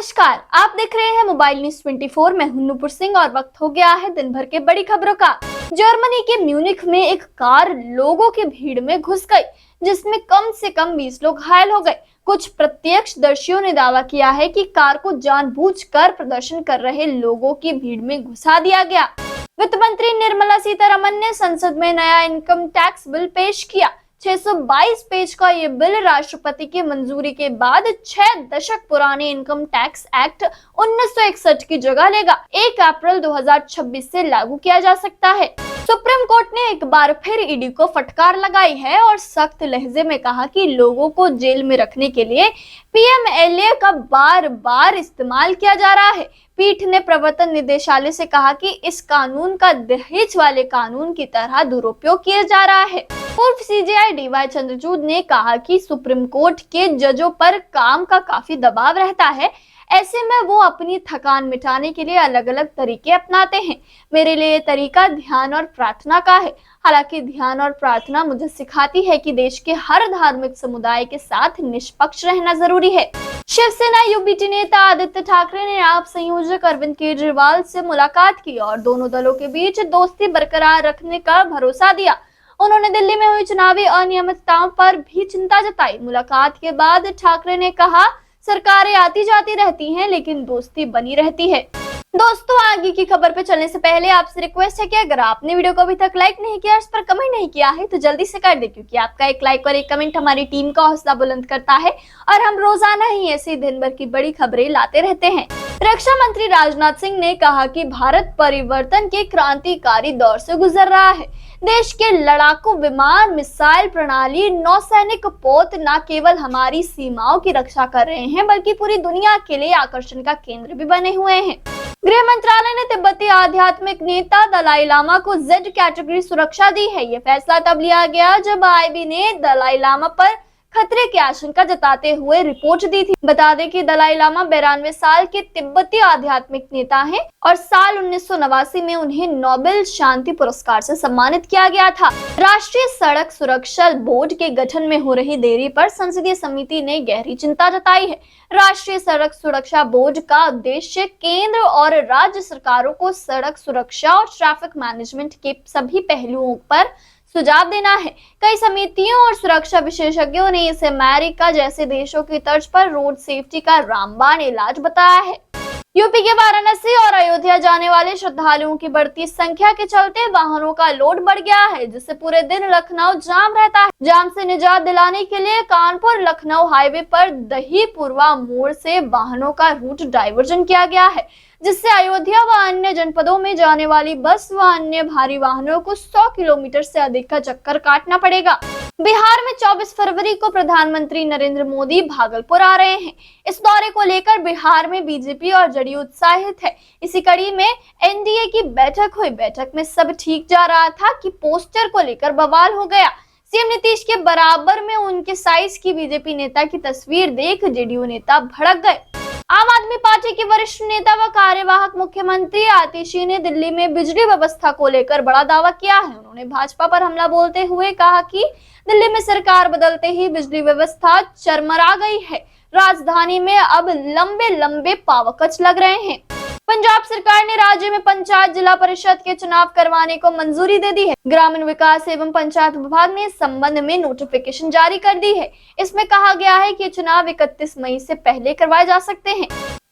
नमस्कार, आप देख रहे हैं मोबाइल न्यूज 24। मैं हूं नूपुर सिंह और वक्त हो गया है दिन भर के बड़ी खबरों का। जर्मनी के म्यूनिख में एक कार लोगों की भीड़ में घुस गई, जिसमें कम से कम 20 लोग घायल हो गए। कुछ प्रत्यक्षदर्शियों ने दावा किया है कि कार को जानबूझकर प्रदर्शन कर रहे लोगों की भीड़ में घुसा दिया गया। वित्त मंत्री निर्मला सीतारमण ने संसद में नया इनकम टैक्स बिल पेश किया। 622 पेज का ये बिल राष्ट्रपति की मंजूरी के बाद 6 दशक पुराने इनकम टैक्स एक्ट 1961 की जगह लेगा। 1 अप्रैल 2026 से लागू किया जा सकता है। सुप्रीम कोर्ट ने एक बार फिर ईडी को फटकार लगाई है और सख्त लहजे में कहा कि लोगों को जेल में रखने के लिए पीएमएलए का बार बार इस्तेमाल किया जा रहा है। पीठ ने प्रवर्तन निदेशालय से कहा कि इस कानून का दहेज वाले कानून की तरह दुरुपयोग किया जा रहा है। पूर्व सीजेआई डीवाई चंद्रचूड़ ने कहा कि सुप्रीम कोर्ट के जजों पर काम का काफी दबाव रहता है, ऐसे में वो अपनी थकान मिटाने के लिए अलग अलग तरीके अपनाते हैं। मेरे लिए ये तरीका ध्यान और प्रार्थना का है। हालांकि ध्यान और प्रार्थना मुझे सिखाती है कि देश के हर धार्मिक समुदाय के साथ निष्पक्ष रहना जरूरी है। शिवसेना यूबीटी नेता आदित्य ठाकरे ने आप संयोजक अरविंद केजरीवाल से मुलाकात की और दोनों दलों के बीच दोस्ती बरकरार रखने का भरोसा दिया। उन्होंने दिल्ली में हुई चुनावी अनियमितताओं पर भी चिंता जताई। मुलाकात के बाद ठाकरे ने कहा, सरकारें आती जाती रहती हैं, लेकिन दोस्ती बनी रहती है। दोस्तों, आगे की खबर पे चलने से पहले आपसे रिक्वेस्ट है कि अगर आपने वीडियो को अभी तक लाइक नहीं किया, इस पर कमेंट नहीं किया है, तो जल्दी से कर दे, क्योंकि आपका एक लाइक और एक कमेंट हमारी टीम का हौसला बुलंद करता है और हम रोजाना ही ऐसी दिन भर की बड़ी खबरें लाते रहते हैं। रक्षा मंत्री राजनाथ सिंह ने कहा कि भारत परिवर्तन के क्रांतिकारी दौर से गुजर रहा है। देश के लड़ाकू विमान, मिसाइल प्रणाली, नौसैनिक पोत न केवल हमारी सीमाओं की रक्षा कर रहे हैं, बल्कि पूरी दुनिया के लिए आकर्षण का केंद्र भी बने हुए हैं। गृह मंत्रालय ने तिब्बती आध्यात्मिक नेता दलाई लामा को Z कैटेगरी सुरक्षा दी है। ये फैसला तब लिया गया जब आईबी ने दलाई लामा पर खतरे की आशंका जताते हुए रिपोर्ट दी थी। बता दें कि दलाई लामा 92 साल के तिब्बती आध्यात्मिक नेता हैं और साल 1989 में उन्हें नोबेल शांति पुरस्कार से सम्मानित किया गया था। राष्ट्रीय सड़क सुरक्षा बोर्ड के गठन में हो रही देरी पर संसदीय समिति ने गहरी चिंता जताई है। राष्ट्रीय सड़क सुरक्षा बोर्ड का उद्देश्य केंद्र और राज्य सरकारों को सड़क सुरक्षा और ट्रैफिक मैनेजमेंट के सभी पहलुओं पर सुझाव देना है। कई समितियों और सुरक्षा विशेषज्ञों ने इसे अमेरिका जैसे देशों की तर्ज पर रोड सेफ्टी का रामबाण इलाज बताया है। यूपी के वाराणसी और अयोध्या जाने वाले श्रद्धालुओं की बढ़ती संख्या के चलते वाहनों का लोड बढ़ गया है, जिससे पूरे दिन लखनऊ जाम रहता है। जाम से निजात दिलाने के लिए कानपुर लखनऊ हाईवे पर दहीपुरवा मोड़ से वाहनों का रूट डाइवर्जन किया गया है, जिससे अयोध्या व अन्य जनपदों में जाने वाली बस व अन्य भारी वाहनों को 100 किलोमीटर से अधिक का चक्कर काटना पड़ेगा। बिहार में 24 फरवरी को प्रधानमंत्री नरेंद्र मोदी भागलपुर आ रहे हैं। इस दौरे को लेकर बिहार में बीजेपी और जदयू उत्साहित है। इसी कड़ी में एनडीए की बैठक हुई। बैठक में सब ठीक जा रहा था कि पोस्टर को लेकर बवाल हो गया। सीएम नीतीश के बराबर में उनके साइज की बीजेपी नेता की तस्वीर देख जेडीयू नेता भड़क गए। आम आदमी पार्टी के वरिष्ठ नेता व कार्यवाहक मुख्यमंत्री आतिशी ने दिल्ली में बिजली व्यवस्था को लेकर बड़ा दावा किया है। उन्होंने भाजपा पर हमला बोलते हुए कहा कि दिल्ली में सरकार बदलते ही बिजली व्यवस्था चरमरा गई है। राजधानी में अब लंबे लंबे पावकच लग रहे हैं। पंजाब सरकार ने राज्य में पंचायत जिला परिषद के चुनाव करवाने को मंजूरी दे दी है। ग्रामीण विकास एवं पंचायत विभाग ने इस संबंध में नोटिफिकेशन जारी कर दी है। इसमें कहा गया है कि चुनाव 31 मई से पहले करवाए जा सकते हैं।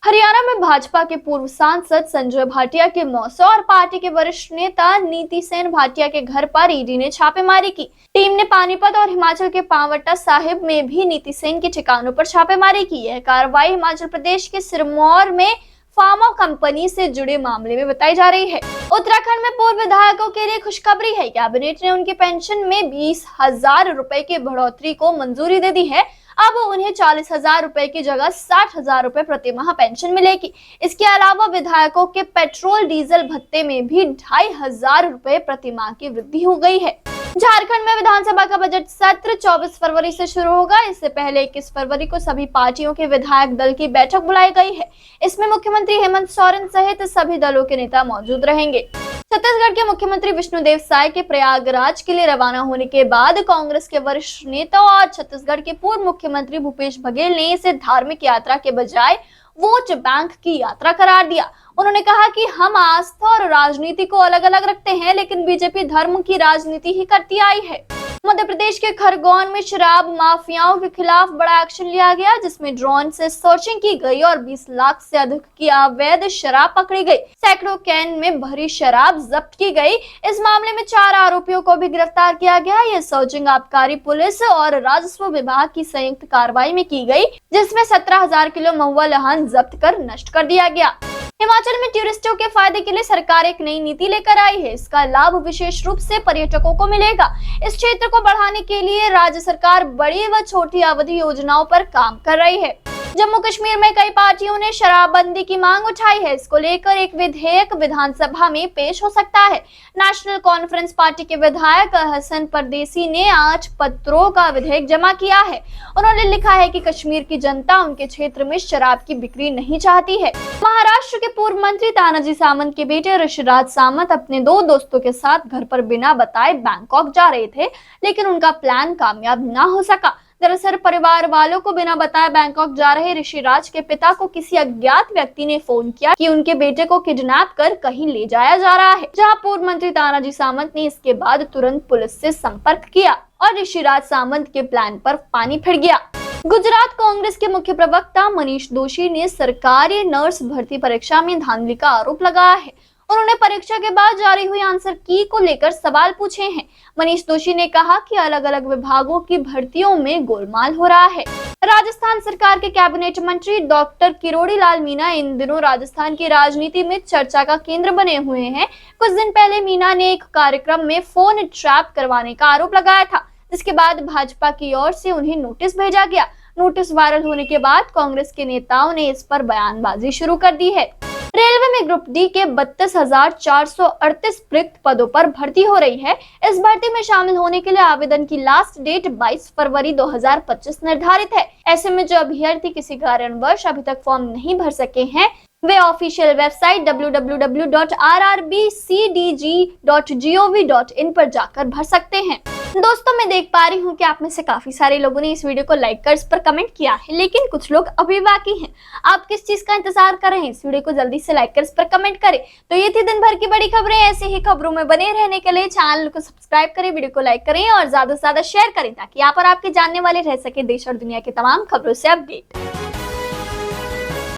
हरियाणा में भाजपा के पूर्व सांसद संजय भाटिया के मौसों और पार्टी के वरिष्ठ नेता नीति सेन भाटिया के घर पर ईडी ने छापेमारी की। टीम ने पानीपत और हिमाचल के पांवटा साहिब में भी नीति सेन के ठिकानों पर छापेमारी की। यह कार्रवाई हिमाचल प्रदेश के सिरमौर में फार्मा कंपनी से जुड़े मामले में बताई जा रही है। उत्तराखंड में पूर्व विधायकों के लिए खुशखबरी है। कैबिनेट ने उनकी पेंशन में 20,000 रुपए की बढ़ोतरी को मंजूरी दे दी है। अब उन्हें 40,000 रुपए की जगह 60,000 रुपए प्रति माह पेंशन मिलेगी। इसके अलावा विधायकों के पेट्रोल डीजल भत्ते में भी 2,500 रुपए प्रति माह की वृद्धि हो गई है। झारखंड में विधानसभा का बजट सत्र 24 फरवरी से शुरू होगा। इससे पहले 21 फरवरी को सभी पार्टियों के विधायक दल की बैठक बुलाई गई है। इसमें मुख्यमंत्री हेमंत सोरेन सहित सभी दलों के नेता मौजूद रहेंगे। छत्तीसगढ़ के मुख्यमंत्री विष्णुदेव साय के प्रयागराज के लिए रवाना होने के बाद कांग्रेस के वरिष्ठ नेता और छत्तीसगढ़ के पूर्व मुख्यमंत्री भूपेश बघेल ने इसे धार्मिक यात्रा के बजाय वोट बैंक की यात्रा करार दिया। उन्होंने कहा कि हम आस्था और राजनीति को अलग अलग रखते हैं, लेकिन बीजेपी धर्म की राजनीति ही करती आई है। मध्य प्रदेश के खरगोन में शराब माफियाओं के खिलाफ बड़ा एक्शन लिया गया, जिसमें ड्रोन से सर्चिंग की गई और 20 लाख से अधिक की अवैध शराब पकड़ी गई। सैकड़ों कैन में भरी शराब जब्त की गई। इस मामले में 4 आरोपियों को भी गिरफ्तार किया गया। यह सर्चिंग आबकारी पुलिस और राजस्व विभाग की संयुक्त कार्रवाई में की गई, जिसमें 17,000 किलो महुआ लहन जब्त कर नष्ट कर दिया गया। हिमाचल में टूरिस्टों के फायदे के लिए सरकार एक नई नीति लेकर आई है। इसका लाभ विशेष रूप से पर्यटकों को मिलेगा। इस क्षेत्र को बढ़ाने के लिए राज्य सरकार बड़ी व छोटी अवधि योजनाओं पर काम कर रही है। जम्मू कश्मीर में कई पार्टियों ने शराबबंदी की मांग उठाई है। इसको लेकर एक विधेयक विधानसभा में पेश हो सकता है। नेशनल कॉन्फ्रेंस पार्टी के विधायक हसन परदेसी ने 8 पत्रों का विधेयक जमा किया है। उन्होंने लिखा है कि कश्मीर की जनता उनके क्षेत्र में शराब की बिक्री नहीं चाहती है। महाराष्ट्र के पूर्व मंत्री तानाजी सावंत के बेटे ऋषिराज सावंत अपने 2 दोस्तों के साथ घर पर बिना बताए बैंकॉक जा रहे थे, लेकिन उनका प्लान कामयाब न हो सका। दरअसल परिवार वालों को बिना बताए बैंकॉक जा रहे ऋषिराज के पिता को किसी अज्ञात व्यक्ति ने फोन किया कि उनके बेटे को किडनैप कर कहीं ले जाया जा रहा है। जहां पूर्व मंत्री तानाजी सावंत ने इसके बाद तुरंत पुलिस से संपर्क किया और ऋषिराज सावंत के प्लान पर पानी फिर गया। गुजरात कांग्रेस के मुख्य प्रवक्ता मनीष दोशी ने सरकारी नर्स भर्ती परीक्षा में धांधली का आरोप लगाया है। उन्होंने परीक्षा के बाद जारी हुई आंसर की को लेकर सवाल पूछे हैं। मनीष दोशी ने कहा कि अलग अलग विभागों की भर्तियों में गोलमाल हो रहा है। राजस्थान सरकार के कैबिनेट मंत्री डॉक्टर किरोड़ी लाल मीणा इन दिनों राजस्थान की राजनीति में चर्चा का केंद्र बने हुए हैं। कुछ दिन पहले मीणा ने एक कार्यक्रम में फोन ट्रैप करवाने का आरोप लगाया था, जिसके बाद भाजपा की ओर से उन्हें नोटिस भेजा गया। नोटिस वायरल होने के बाद कांग्रेस के नेताओं ने इस पर बयानबाजी शुरू कर दी है। रेलवे में ग्रुप डी के 32,438 रिक्त पदों पर भर्ती हो रही है। इस भर्ती में शामिल होने के लिए आवेदन की लास्ट डेट 22 फरवरी 2025 निर्धारित है। ऐसे में जो अभ्यर्थी किसी कारणवश अभी तक फॉर्म नहीं भर सके हैं, वे ऑफिशियल वेबसाइट www.rrbcdg.gov.in पर जाकर भर सकते हैं। दोस्तों, मैं देख पा रही हूँ कि आप में से काफी सारे लोगों ने इस वीडियो को लाइक कर इस पर कमेंट किया है, लेकिन कुछ लोग अभी बाकी हैं। आप किस चीज का इंतजार कर रहे हैं? इस वीडियो को जल्दी से लाइक कर इस पर कमेंट करें। तो ये थी दिन भर की बड़ी खबरें। ऐसे ही खबरों में बने रहने के लिए चैनल को सब्सक्राइब करें, वीडियो को लाइक करें और ज्यादा से ज्यादा शेयर करें, ताकि आप और आपके जानने वाले रह सके देश और दुनिया के तमाम खबरों से अपडेट।